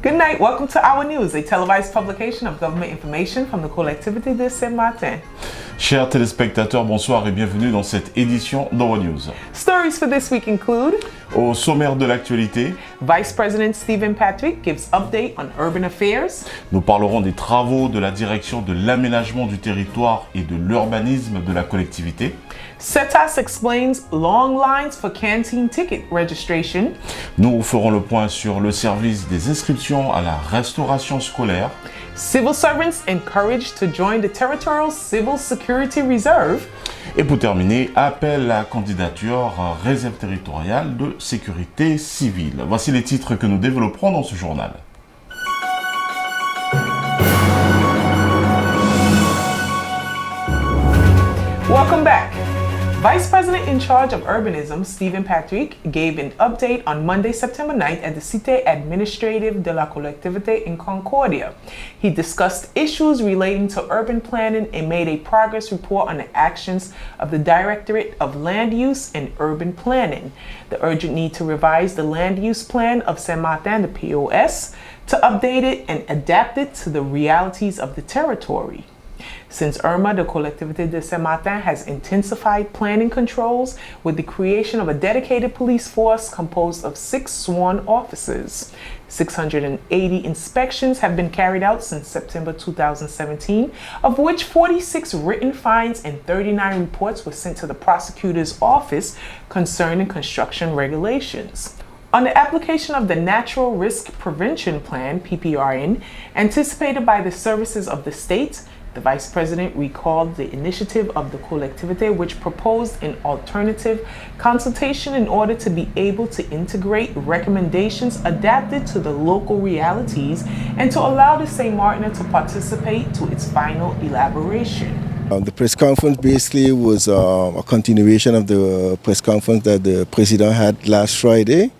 Good night. Welcome to Our News, a televised publication of government information from the Collectivité de Septembre. Chers téléspectateurs, bonsoir et bienvenue dans cette édition d'Our News. Stories for this week include: Au sommaire de l'actualité, Vice President Stephen Patrick gives update on urban affairs. Nous parlerons des travaux de la direction de l'aménagement du territoire et de l'urbanisme de la collectivité. CETAS explains long lines for canteen ticket registration. Nous ferons le point sur le service des inscriptions à la restauration scolaire. Civil servants encouraged to join the Territorial Civil Security Reserve. Et pour terminer, appel à candidature réserve territoriale de sécurité civile. Voici les titres que nous développerons dans ce journal. Welcome back. Vice President in charge of urbanism, Stephen Patrick, gave an update on Monday, September 9th at the Cité Administrative de la Collectivité in Concordia. He discussed issues relating to urban planning and made a progress report on the actions of the Directorate of Land Use and Urban Planning, the urgent need to revise the land use plan of Saint-Martin, the POS, to update it and adapt it to the realities of the territory. Since Irma, the Collectivité de Saint-Martin has intensified planning controls with the creation of a dedicated police force composed of 6 sworn officers. 680 inspections have been carried out since September 2017, of which 46 written fines and 39 reports were sent to the prosecutor's office concerning construction regulations. On the application of the Natural Risk Prevention Plan, PPRN, anticipated by the services of the state, the Vice President recalled the initiative of the Collectivité, which proposed an alternative consultation in order to be able to integrate recommendations adapted to the local realities and to allow the Saint Martin to participate to its final elaboration. The press conference basically was a continuation of the press conference that the President had last Friday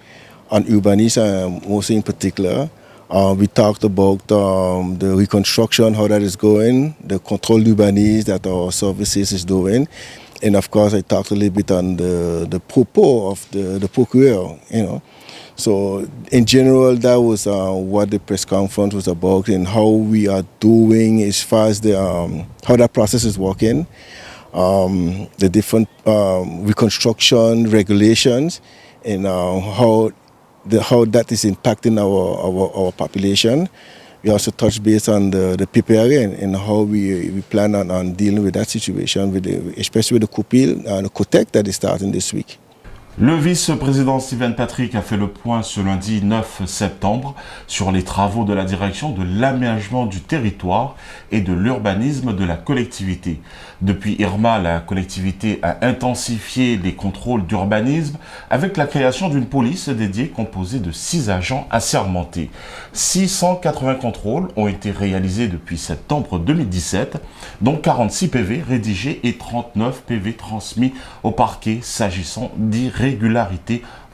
on urbanism, mostly in particular. We talked about the reconstruction, how that is going, the control urbanism that our services is doing, and of course I talked a little bit on the propos of the procureur, So in general, that was what the press conference was about and how we are doing as far as how that process is working, the different reconstruction regulations, and how that is impacting our population. We also touched base on the PPRN and how we plan on dealing with that situation, especially with the COPIL and the COTEC that is starting this week. Le vice-président Stephen Patrick a fait le point ce lundi 9 septembre sur les travaux de la direction de l'aménagement du territoire et de l'urbanisme de la collectivité. Depuis Irma, la collectivité a intensifié les contrôles d'urbanisme avec la création d'une police dédiée composée de 6 agents assermentés. 680 contrôles ont été réalisés depuis septembre 2017, dont 46 PV rédigés et 39 PV transmis au parquet s'agissant d'irrégularité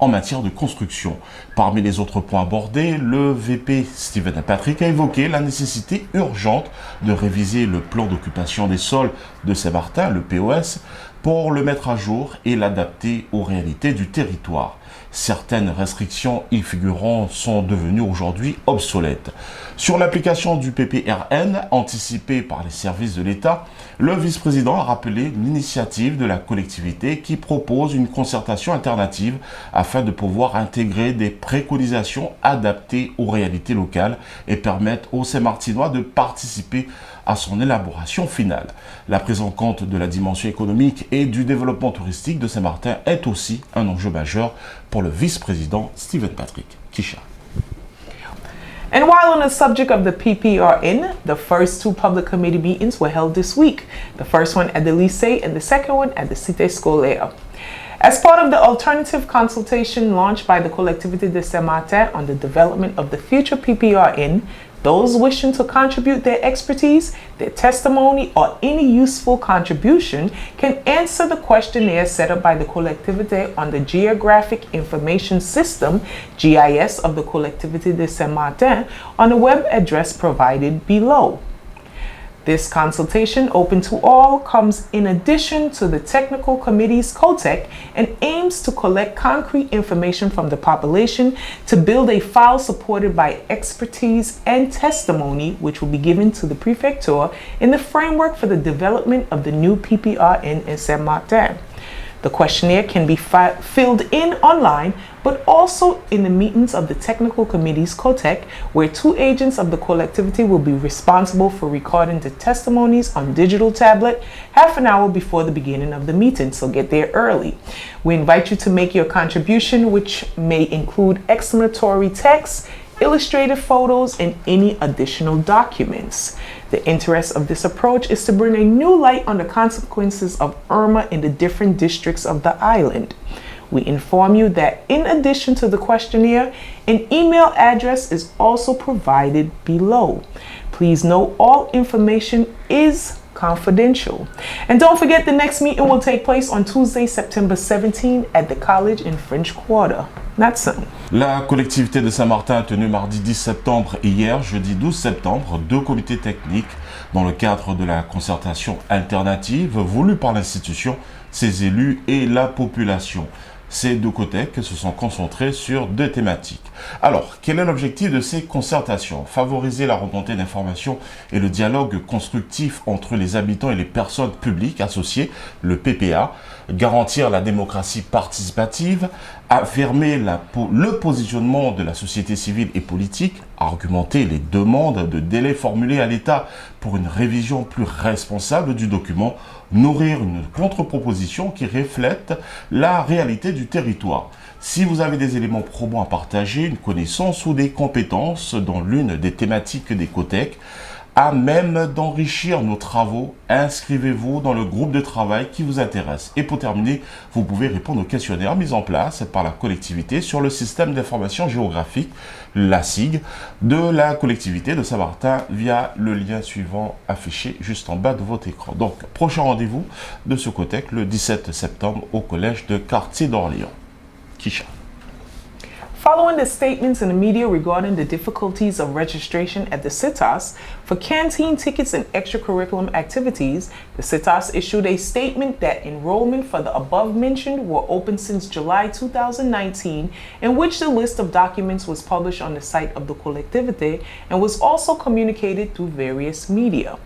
en matière de construction. Parmi les autres points abordés, le VP Stephen Patrick a évoqué la nécessité urgente de réviser le plan d'occupation des sols de Saint-Martin, le POS, pour le mettre à jour et l'adapter aux réalités du territoire. Certaines restrictions y figurant sont devenues aujourd'hui obsolètes. Sur l'application du PPRN, anticipée par les services de l'État, le vice-président a rappelé l'initiative de la collectivité qui propose une concertation alternative afin de pouvoir intégrer des préconisations adaptées aux réalités locales et permettre aux Saint-Martinois de participer à son élaboration finale. La prise en compte de la dimension économique et du développement touristique de Saint-Martin est aussi un enjeu majeur pour le vice-président Stephen Patrick. Kisha. And while on the subject of the PPRN, the first 2 public committee meetings were held this week. The first one at the Lycée and the second one at the Cité Scolaire. As part of the alternative consultation launched by the Collectivité de Saint-Martin on the development of the future PPRN, those wishing to contribute their expertise, their testimony, or any useful contribution can answer the questionnaire set up by the Collectivité on the Geographic Information System, GIS, of the Collectivité de Saint-Martin on the web address provided below. This consultation, open to all, comes in addition to the Technical Committee's COTEC and aims to collect concrete information from the population to build a file supported by expertise and testimony, which will be given to the Prefecture in the framework for the development of the new PPR in Saint-Martin. The questionnaire can be filled in online, but also in the meetings of the Technical Committee's COTEC, where 2 agents of the collectivity will be responsible for recording the testimonies on digital tablet half an hour before the beginning of the meeting, so get there early. We invite you to make your contribution, which may include explanatory text, illustrated photos, and any additional documents. The interest of this approach is to bring a new light on the consequences of Irma in the different districts of the island. We inform you that in addition to the questionnaire, an email address is also provided below. Please note all information is confidential. And don't forget, the next meeting will take place on Tuesday, September 17 at the college in French Quarter. Natson. La collectivité de Saint-Martin a tenu mardi 10 septembre et hier, jeudi 12 septembre, 2 comités techniques dans le cadre de la concertation alternative voulue par l'institution, ses élus et la population. Ces 2 COTEC se sont concentrés sur 2 thématiques. Alors, quel est l'objectif de ces concertations? Favoriser la remontée d'informations et le dialogue constructif entre les habitants et les personnes publiques associées, le PPA, garantir la démocratie participative, affirmer le positionnement de la société civile et politique, argumenter les demandes de délais formulées à l'État pour une révision plus responsable du document, nourrir une contre-proposition qui reflète la réalité du territoire. Si vous avez des éléments probants à partager, une connaissance ou des compétences dans l'une des thématiques des COTEC, à même d'enrichir nos travaux, inscrivez-vous dans le groupe de travail qui vous intéresse. Et pour terminer, vous pouvez répondre au questionnaire mis en place par la collectivité sur le système d'information géographique, la SIG, de la collectivité de Saint-Martin via le lien suivant affiché juste en bas de votre écran. Donc, prochain rendez-vous de ce COTEC le 17 septembre au collège de Quartier d'Orléans. Kisha. Following the statements in the media regarding the difficulties of registration at the CITAS for canteen tickets and extracurriculum activities, the CITAS issued a statement that enrollment for the above-mentioned were open since July 2019, in which the list of documents was published on the site of the collectivité and was also communicated through various media.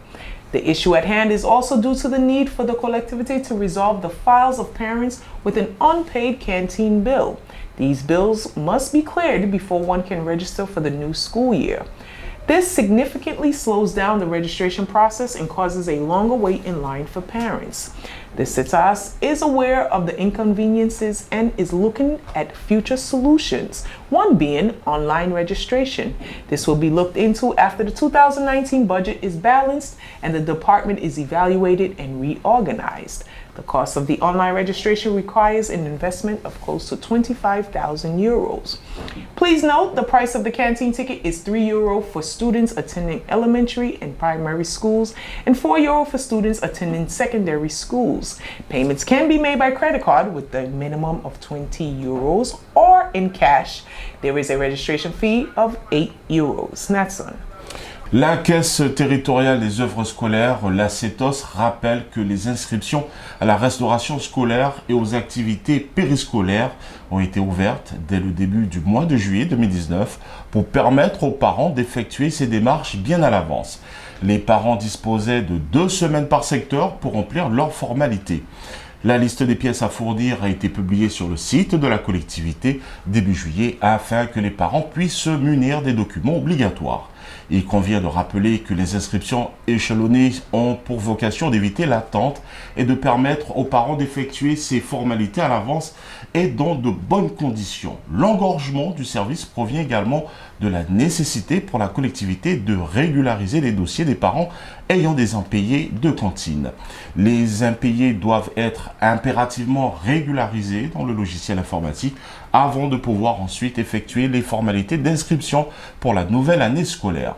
The issue at hand is also due to the need for the collectivity to resolve the files of parents with an unpaid canteen bill. These bills must be cleared before one can register for the new school year. This significantly slows down the registration process and causes a longer wait in line for parents. The CITAS is aware of the inconveniences and is looking at future solutions, one being online registration. This will be looked into after the 2019 budget is balanced and the department is evaluated and reorganized. The cost of the online registration requires an investment of close to 25,000 euros. Please note the price of the canteen ticket is €3 for students attending elementary and primary schools and €4 for students attending secondary schools. Payments can be made by credit card with a minimum of €20 or in cash. There is a registration fee of €8. Natson. La Caisse territoriale des œuvres scolaires, la CETOS, rappelle que les inscriptions à la restauration scolaire et aux activités périscolaires ont été ouvertes dès le début du mois de juillet 2019 pour permettre aux parents d'effectuer ces démarches bien à l'avance. Les parents disposaient de 2 semaines par secteur pour remplir leurs formalités. La liste des pièces à fournir a été publiée sur le site de la collectivité début juillet afin que les parents puissent se munir des documents obligatoires. Il convient de rappeler que les inscriptions échelonnées ont pour vocation d'éviter l'attente et de permettre aux parents d'effectuer ces formalités à l'avance et dans de bonnes conditions. L'engorgement du service provient également de la nécessité pour la collectivité de régulariser les dossiers des parents ayant des impayés de cantine. Les impayés doivent être impérativement régularisés dans le logiciel informatique avant de pouvoir ensuite effectuer les formalités d'inscription pour la nouvelle année scolaire.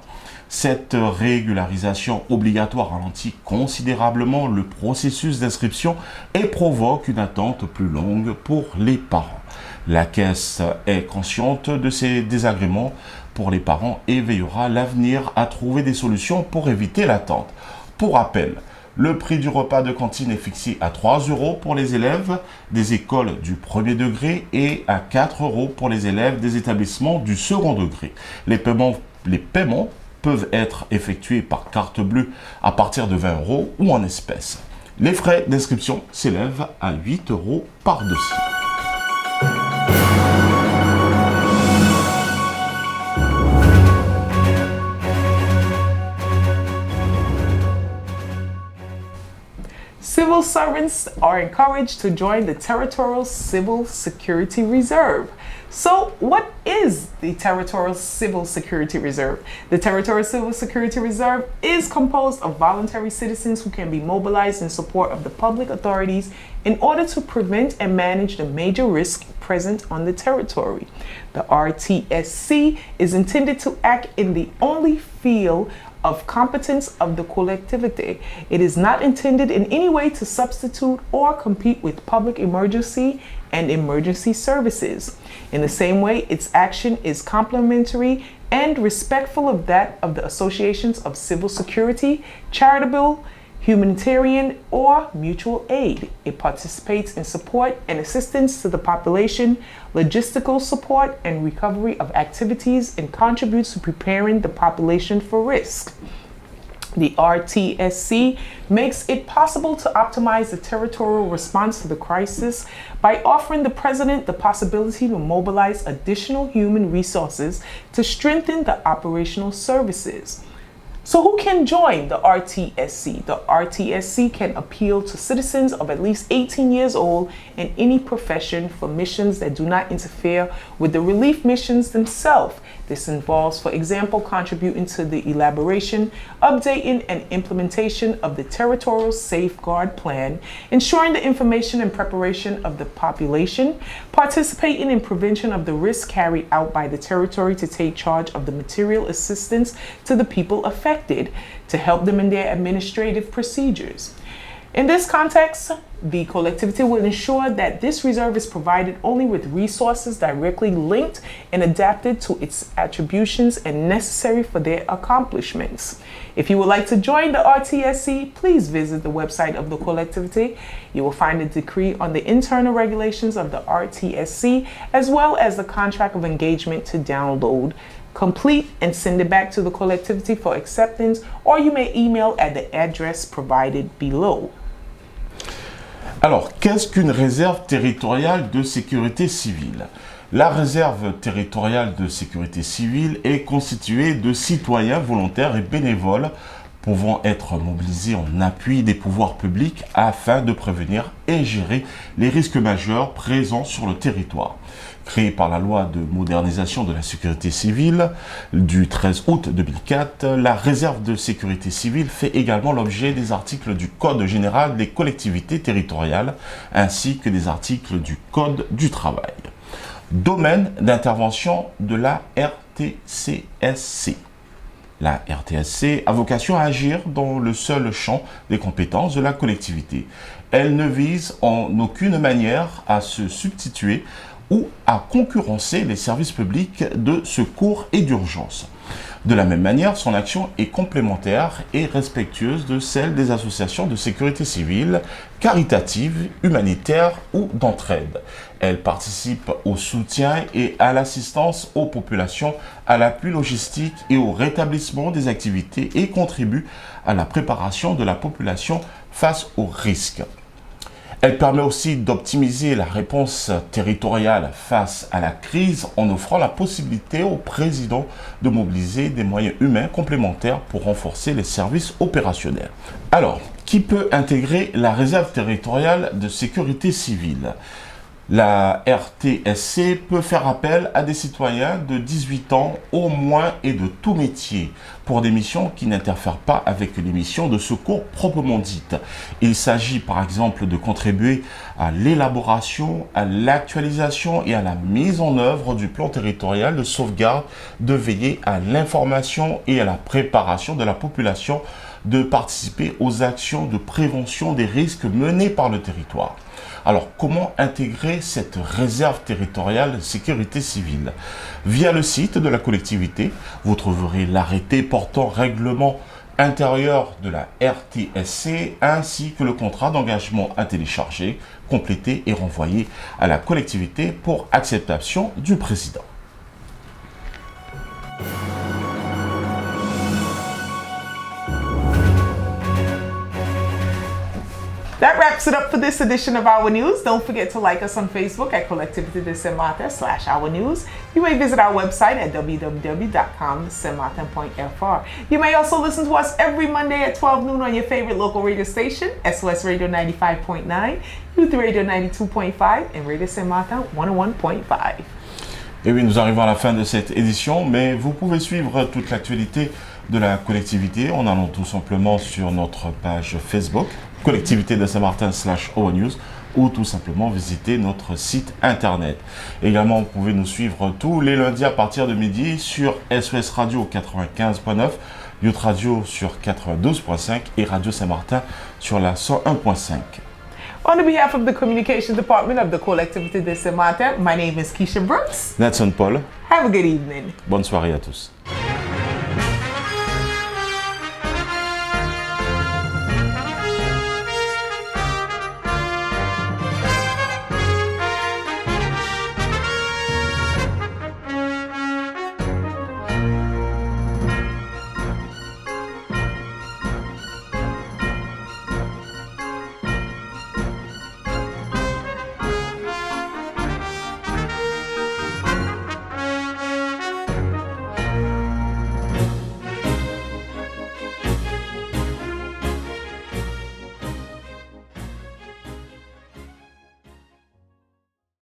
Cette régularisation obligatoire ralentit considérablement le processus d'inscription et provoque une attente plus longue pour les parents. La Caisse est consciente de ces désagréments pour les parents et veillera à l'avenir à trouver des solutions pour éviter l'attente. Pour rappel, le prix du repas de cantine est fixé à 3 € pour les élèves des écoles du premier degré et à 4 € pour les élèves des établissements du second degré. Les paiements peuvent être effectués par carte bleue à partir de 20 € ou en espèces. Les frais d'inscription s'élèvent à 8 € par dossier. Civil servants are encouraged to join the Territorial Civil Security Reserve. So, what is the Territorial Civil Security Reserve? The Territorial Civil Security Reserve is composed of voluntary citizens who can be mobilized in support of the public authorities in order to prevent and manage the major risks present on the territory. The RTSC is intended to act in the only field of competence of the collectivity. It is not intended in any way to substitute or compete with public emergency and emergency services. In the same way, its action is complementary and respectful of that of the associations of civil security, charitable, humanitarian, or mutual aid. It participates in support and assistance to the population, logistical support and recovery of activities, and contributes to preparing the population for risk. The RTSC makes it possible to optimize the territorial response to the crisis by offering the President the possibility to mobilize additional human resources to strengthen the operational services. So who can join the RTSC? The RTSC can appeal to citizens of at least 18 years old in any profession for missions that do not interfere with the relief missions themselves. This involves, for example, contributing to the elaboration, updating, and implementation of the Territorial Safeguard Plan, ensuring the information and preparation of the population, participating in prevention of the risks carried out by the territory to take charge of the material assistance to the people affected, to help them in their administrative procedures. In this context, the collectivity will ensure that this reserve is provided only with resources directly linked and adapted to its attributions and necessary for their accomplishments. If you would like to join the RTSC, please visit the website of the collectivity. You will find a decree on the internal regulations of the RTSC, as well as the contract of engagement to download, complete, and send it back to the collectivity for acceptance, or you may email at the address provided below. Alors, qu'est-ce qu'une réserve territoriale de sécurité civile? La réserve territoriale de sécurité civile est constituée de citoyens volontaires et bénévoles pouvant être mobilisés en appui des pouvoirs publics afin de prévenir et gérer les risques majeurs présents sur le territoire. Créée par la loi de modernisation de la sécurité civile du 13 août 2004, la réserve de sécurité civile fait également l'objet des articles du Code général des collectivités territoriales ainsi que des articles du Code du travail. Domaine d'intervention de la RTCSC. La RTSC a vocation à agir dans le seul champ des compétences de la collectivité. Elle ne vise en aucune manière à se substituer ou à concurrencer les services publics de secours et d'urgence. De la même manière, son action est complémentaire et respectueuse de celle des associations de sécurité civile, caritatives, humanitaires ou d'entraide. Elle participe au soutien et à l'assistance aux populations, à l'appui logistique et au rétablissement des activités et contribue à la préparation de la population face aux risques. Elle permet aussi d'optimiser la réponse territoriale face à la crise en offrant la possibilité au président de mobiliser des moyens humains complémentaires pour renforcer les services opérationnels. Alors, qui peut intégrer la réserve territoriale de sécurité civile? La RTSC peut faire appel à des citoyens de 18 ans au moins et de tout métier pour des missions qui n'interfèrent pas avec les missions de secours proprement dites. Il s'agit par exemple de contribuer à l'élaboration, à l'actualisation et à la mise en œuvre du plan territorial de sauvegarde, de veiller à l'information et à la préparation de la population, de participer aux actions de prévention des risques menées par le territoire. Alors, comment intégrer cette réserve territoriale de sécurité civile? Via le site de la collectivité, vous trouverez l'arrêté portant règlement intérieur de la RTSC ainsi que le contrat d'engagement à télécharger, compléter et renvoyer à la collectivité pour acceptation du président. That wraps it up for this edition of Our News. Don't forget to like us on Facebook at Collectivité de Saint-Martin /Our News. You may visit our website at www.saintmartin.fr. You may also listen to us every Monday at 12 noon on your favorite local radio station, SOS Radio 95.9, Youth Radio 92.5, and Radio Saint-Martin 101.5. Et oui, nous arrivons à la fin de cette édition, mais vous pouvez suivre toute l'actualité de la collectivité en allant tout simplement sur notre page Facebook, Collectivité de Saint-Martin /ONews, ou tout simplement visiter notre site internet. Également, vous pouvez nous suivre tous les lundis à partir de midi sur SOS Radio 95.9, Youth Radio sur 92.5 et Radio Saint-Martin sur la 101.5. On behalf of the Communications Department of the Collectivité de Saint-Martin, my name is Keisha Brooks. Nathan Paul. Have a good evening. Bonne soirée à tous.